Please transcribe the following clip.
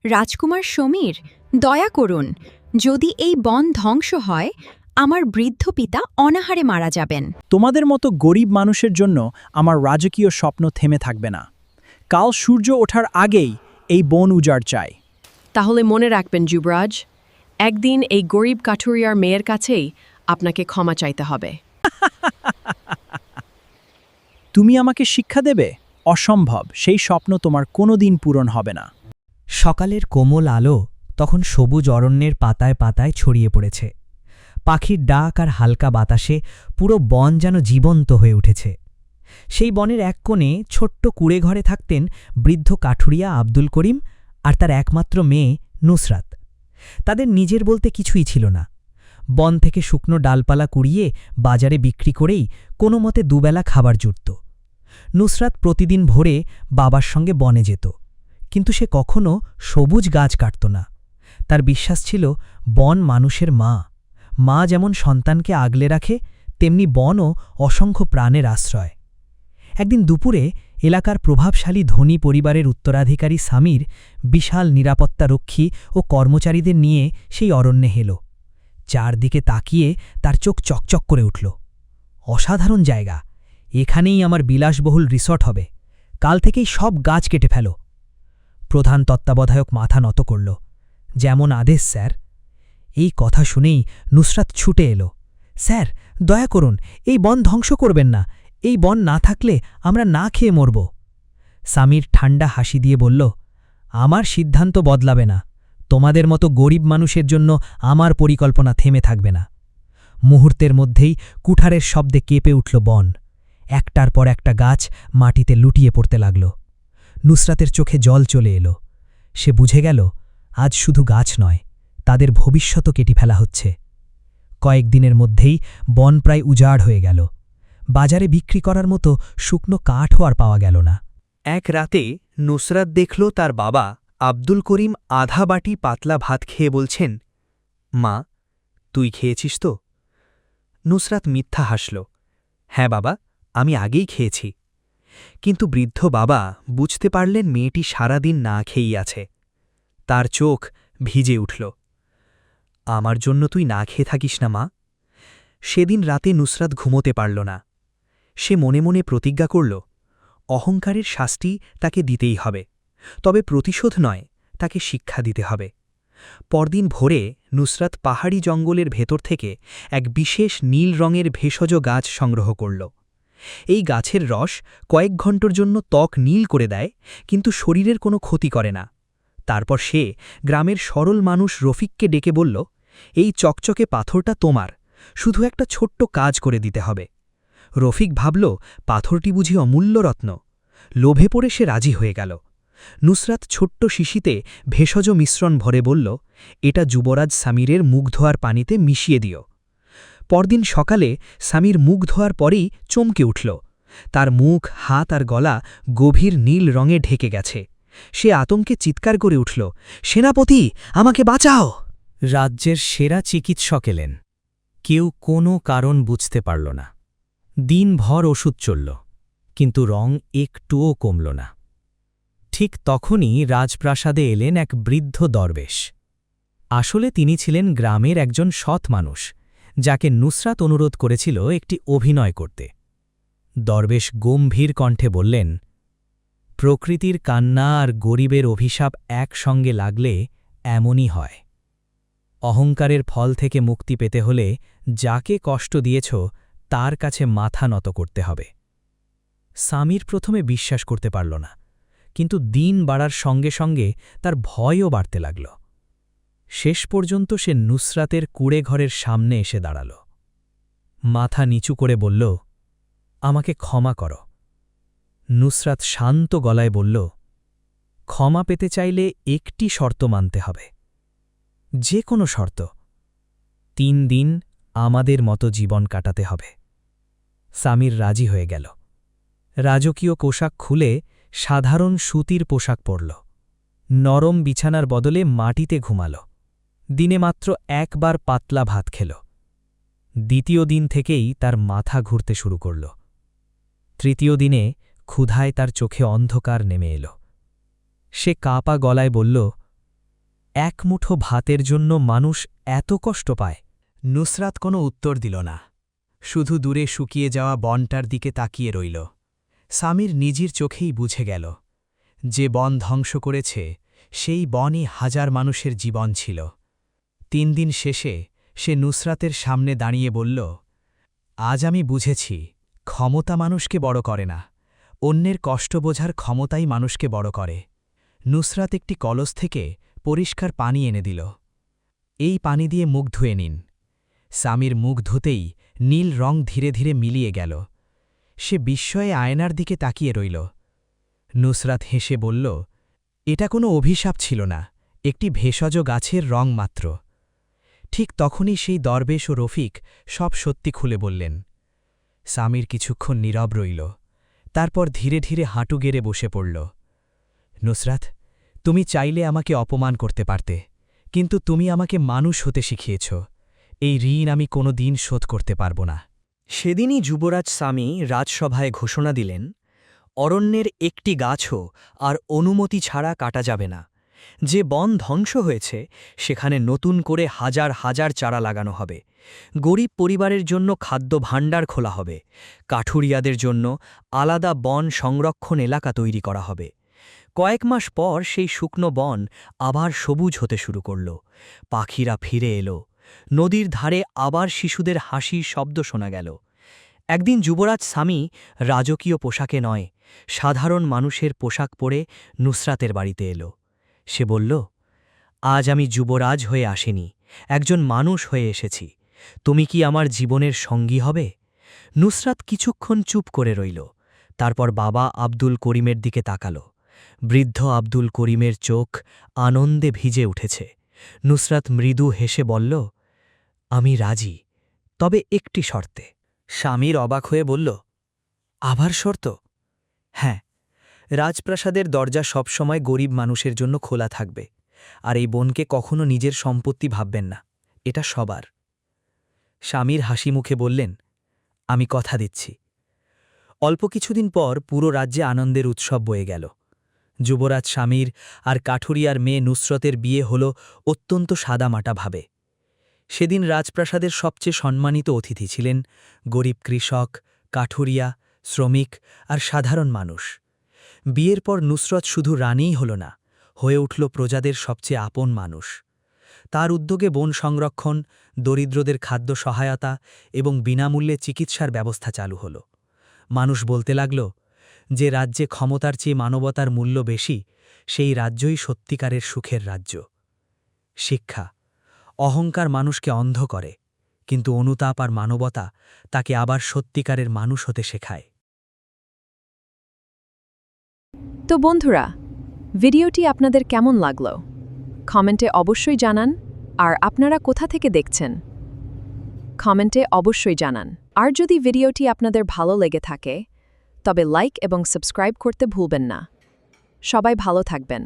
রাজকুমার সমীর, দয়া করুন, যদি এই বন ধ্বংস হয় আমার বৃদ্ধ পিতা অনাহারে মারা যাবেন। তোমাদের মতো গরিব মানুষের জন্য আমার রাজকীয় স্বপ্ন থেমে থাকবে না। কাল সূর্য ওঠার আগেই এই বন উজাড় চাই। তাহলে মনে রাখবেন যুবরাজ, একদিন এই গরিব কাঠুরিয়ার মেয়ের কাছেই আপনাকে ক্ষমা চাইতে হবে। তুমি আমাকে শিক্ষা দেবে? অসম্ভব, সেই স্বপ্ন তোমার কোনোদিন পূরণ হবে না। সকালের কোমল আলো তখন সবুজ অরণ্যের পাতায় পাতায় ছড়িয়ে পড়েছে। পাখির ডাক আর হালকা বাতাসে পুরো বন যেন জীবন্ত হয়ে উঠেছে। সেই বনের এক কোণে ছোট্ট কুঁড়েঘরে থাকতেন বৃদ্ধ কাঠুরিয়া আব্দুল করিম আর তার একমাত্র মেয়ে নুসরাত। তাদের নিজের বলতে কিছুই ছিল না। বন থেকে শুকনো ডালপালা কুড়িয়ে বাজারে বিক্রি করেই কোনো মতে দুবেলা খাবার জুটত। নুসরাত প্রতিদিন ভোরে বাবার সঙ্গে বনে যেত, কিন্তু সে কখনো সবুজ গাছ কাটত না। তার বিশ্বাস ছিল বন মানুষের মা। মা যেমন সন্তানকে আগলে রাখে, তেমনি বনও অসংখ্য প্রাণের আশ্রয়। একদিন দুপুরে এলাকার প্রভাবশালী ধনী পরিবারের উত্তরাধিকারী সামির বিশাল নিরাপত্তারক্ষী ও কর্মচারীদের নিয়ে সেই অরণ্যে হেল। চারদিকে তাকিয়ে তার চোখ চকচক করে উঠল। অসাধারণ জায়গা, এখানেই আমার বিলাসবহুল রিসর্ট হবে, কাল থেকেই সব গাছ কেটে ফেলো। প্রধান তত্ত্বাবধায়ক মাথা নত করল। যেমন আদেশ স্যার। এই কথা শুনেই নুসরাত ছুটে এলো। স্যার, দয়া করুন, এই বন ধ্বংস করবেন না। এই বন না থাকলে আমরা না খেয়ে মরব। সামির ঠান্ডা হাসি দিয়ে বলল, আমার সিদ্ধান্ত বদলাবে না। তোমাদের মতো গরিব মানুষের জন্য আমার পরিকল্পনা থেমে থাকবে না। মুহূর্তের মধ্যেই কুঠারের শব্দে কেঁপে উঠল বন। একটার পর একটা গাছ মাটিতে লুটিয়ে পড়তে লাগল। নুসরাতের চোখে জল চলে এলো। সে বুঝে গেল, আজ শুধু গাছ নয়, তাদের ভবিষ্যতও কেটে ফেলা হচ্ছে। কয়েকদিনের মধ্যেই বন প্রায় উজাড় হয়ে গেল। বাজারে বিক্রি করার মতো শুকনো কাঠও আর পাওয়া গেল না। এক রাতে নুসরাত দেখল তার বাবা আব্দুল করিম আধা বাটি পাতলা ভাত খেয়ে বলছেন, মা, তুই খেয়েছিস তো? নুসরাত মিথ্যা হাসল। হ্যাঁ বাবা, আমি আগেই খেয়েছি। কিন্তু বৃদ্ধ বাবা বুঝতে পারলেন মেয়েটি সারাদিন না খেয়েই আছে। তার চোখ ভিজে উঠল। আমার জন্য তুই না খেয়ে থাকিস না মা? সেদিন রাতে নুসরাত ঘুমোতে পারল না। সে মনে মনে প্রতিজ্ঞা করল, অহংকারের শাস্তি তাকে দিতেই হবে, তবে প্রতিশোধ নয়, তাকে শিক্ষা দিতে হবে। পরদিন ভোরে নুসরাত পাহাড়ি জঙ্গলের ভেতর থেকে এক বিশেষ নীল রঙের ভেষজ গাছ সংগ্রহ করল। এই গাছের রস কয়েক ঘণ্টার জন্য ত্বক নীল করে দেয়, কিন্তু শরীরের কোনো ক্ষতি করে না। তারপর সে গ্রামের সরল মানুষ রফিককে ডেকে বলল, এই চকচকে পাথরটা তোমার, শুধু একটা ছোট্ট কাজ করে দিতে হবে। রফিক ভাবল, পাথরটি বুঝি অমূল্য রত্ন। লোভে পড়ে সে রাজি হয়ে গেল। নুসরাত ছোট্ট শিশিতে ভেষজ মিশ্রণ ভরে বলল, এটা যুবরাজ সামিরের মুখ ধোয়ার পানিতে মিশিয়ে দিও। পরদিন সকালে সামির মুখ ধোয়ার পরেই চমকে উঠল। তার মুখ, হাত আর গলা গভীর নীল রঙে ঢেকে গেছে। সে আতঙ্কে চিৎকার করে উঠল, সেনাপতি, আমাকে বাঁচাও! রাজ্যের সেরা চিকিৎসক এলেন। কেউ কোনো কারণ বুঝতে পারল না। দিনভর ওষুধ চলল, কিন্তু রং একটুও কমল না। ঠিক তখনই রাজপ্রাসাদে এলেন এক বৃদ্ধ দরবেশ। আসলে তিনি ছিলেন গ্রামের একজন সৎ মানুষ, যাকে নুসরাত অনুরোধ করেছিল একটি অভিনয় করতে। দরবেশ গম্ভীর কণ্ঠে বললেন, প্রকৃতির কান্না আর গরিবের অভিশাপ একসঙ্গে লাগলে এমনই হয়। অহংকারের ফল থেকে মুক্তি পেতে হলে যাকে কষ্ট দিয়েছ তার কাছে মাথা নত করতে হবে। সামির প্রথমে বিশ্বাস করতে পারল না, কিন্তু দিন বাড়ার সঙ্গে সঙ্গে তার ভয়ও বাড়তে লাগল। শেষ পর্যন্ত সে নুসরাতের কুঁড়েঘরের সামনে এসে দাঁড়াল। মাথা নিচু করে বলল, আমাকে ক্ষমা করো। নুসরাত শান্ত গলায় বলল, ক্ষমা পেতে চাইলে একটি শর্ত মানতে হবে। যে কোনো শর্ত। 3 দিন আমাদের মতো জীবন কাটাতে হবে। সামির রাজি হয়ে গেল। রাজকীয় পোশাক খুলে সাধারণ সুতির পোশাক পরল। নরম বিছানার বদলে মাটিতে ঘুমাল। দিনে মাত্র একবার পাতলা ভাত খেল। দ্বিতীয় দিন থেকেই তার মাথা ঘুরতে শুরু করল। তৃতীয় দিনে ক্ষুধায় তার চোখে অন্ধকার নেমে এল। সে কাঁপা গলায় বলল, এক মুঠো ভাতের জন্য মানুষ এত কষ্ট পায়? নুসরাত কোনো উত্তর দিল না, শুধু দূরে শুকিয়ে যাওয়া বনটার দিকে তাকিয়ে রইল। সামির নিজের চোখেই বুঝে গেল, যে বন ধ্বংস করেছে সেই বনই হাজার মানুষের জীবন ছিল। 3 দিন শেষে সে নুসরাতের সামনে দাঁড়িয়ে বলল, আজ আমি বুঝেছি, ক্ষমতা মানুষকে বড় করে না, অন্যের কষ্ট বোঝার ক্ষমতাই মানুষকে বড় করে। নুসরাত একটি কলস থেকে পরিষ্কার পানি এনে দিল। এই পানি দিয়ে মুখ ধুয়ে নিন। সামির মুখ ধুতেই নীল রং ধীরে ধীরে মিলিয়ে গেল। সে বিস্ময়ে আয়নার দিকে তাকিয়ে রইল। নুসরাত হেসে বলল, এটা কোনো অভিশাপ ছিল না, একটি ভেষজ গাছের রং মাত্র। ঠিক তখনই সেই দরবেশ ও রফিক সব সত্যি খুলে বললেন। সামির কিছুক্ষণ নীরব রইল, তারপর ধীরে ধীরে হাঁটু গেড়ে বসে পড়ল। নুসরাত, তুমি চাইলে আমাকে অপমান করতে পারতে, কিন্তু তুমি আমাকে মানুষ হতে শিখিয়েছ। এই ঋণ আমি কোনো দিন শোধ করতে পারব না। সেদিনই যুবরাজ সামি রাজসভায় ঘোষণা দিলেন, অরণ্যের একটি গাছও আর অনুমতি ছাড়া কাটা যাবে না। যে বন ধ্বংস হয়েছে সেখানে নতুন করে হাজার হাজার চারা লাগানো হবে। গরিব পরিবারের জন্য খাদ্য ভাণ্ডার খোলা হবে। কাঠুরিয়াদের জন্য আলাদা বন সংরক্ষণ এলাকা তৈরি করা হবে। কয়েক মাস পর সেই শুকনো বন আবার সবুজ হতে শুরু করল। পাখিরা ফিরে এলো। নদীর ধারে আবার শিশুদের হাসির শব্দ শোনা গেল। একদিন যুবরাজ সামি রাজকীয় পোশাকে নয়, সাধারণ মানুষের পোশাক পরে নুসরাতের বাড়িতে এলো। সে বলল, আজ আমি যুবরাজ হয়ে আসিনি, একজন মানুষ হয়ে এসেছি। তুমি কি আমার জীবনের সঙ্গী হবে? নুসরাত কিছুক্ষণ চুপ করে রইল, তারপর বাবা আব্দুল করিমের দিকে তাকাল। বৃদ্ধ আব্দুল করিমের চোখ আনন্দে ভিজে উঠেছে। নুসরাত মৃদু হেসে বলল, আমি রাজি, তবে একটি শর্তে। স্বামীর অবাক হয়ে বলল, আবার শর্ত? হ্যাঁ, রাজপ্রাসাদের দরজা সবসময় গরিব মানুষের জন্য খোলা থাকবে, আর এই বনকে কখনো নিজের সম্পত্তি ভাববেন না, এটা সবার। স্বামীর হাসি মুখে বললেন, আমি কথা দিচ্ছি। অল্প কিছুদিন পর পুরো রাজ্যে আনন্দের উৎসব বয়ে গেল। যুবরাজ স্বামীর আর কাঠুরিয়ার মেয়ে নুসরতের বিয়ে হল অত্যন্ত সাদামাটাভাবে। সেদিন রাজপ্রাসাদের সবচেয়ে সম্মানিত অতিথি ছিলেন গরিব কৃষক, কাঠুরিয়া, শ্রমিক আর সাধারণ মানুষ। বিয়ের পর নুসরত শুধু রানীই হল না, হয়ে উঠল প্রজাদের সবচেয়ে আপন মানুষ। তার উদ্যোগে বন সংরক্ষণ, দরিদ্রদের খাদ্য সহায়তা এবং বিনামূল্যে চিকিৎসার ব্যবস্থা চালু হল। মানুষ বলতে লাগল, যে রাজ্যে ক্ষমতার চেয়ে মানবতার মূল্য বেশি, সেই রাজ্যই সত্যিকারের সুখের রাজ্য। শিক্ষা, অহংকার মানুষকে অন্ধ করে, কিন্তু অনুতাপ আর মানবতা তাকে আবার সত্যিকারের মানুষ হতে শেখায়। তো বন্ধুরা, ভিডিওটি আপনাদের কেমন লাগলো? কমেন্টে অবশ্যই জানান। আর আপনারা কোথা থেকে দেখছেন? কমেন্টে অবশ্যই জানান। আর যদি ভিডিওটি আপনাদের ভালো লেগে থাকে, তবে লাইক এবং সাবস্ক্রাইব করতে ভুলবেন না। সবাই ভালো থাকবেন।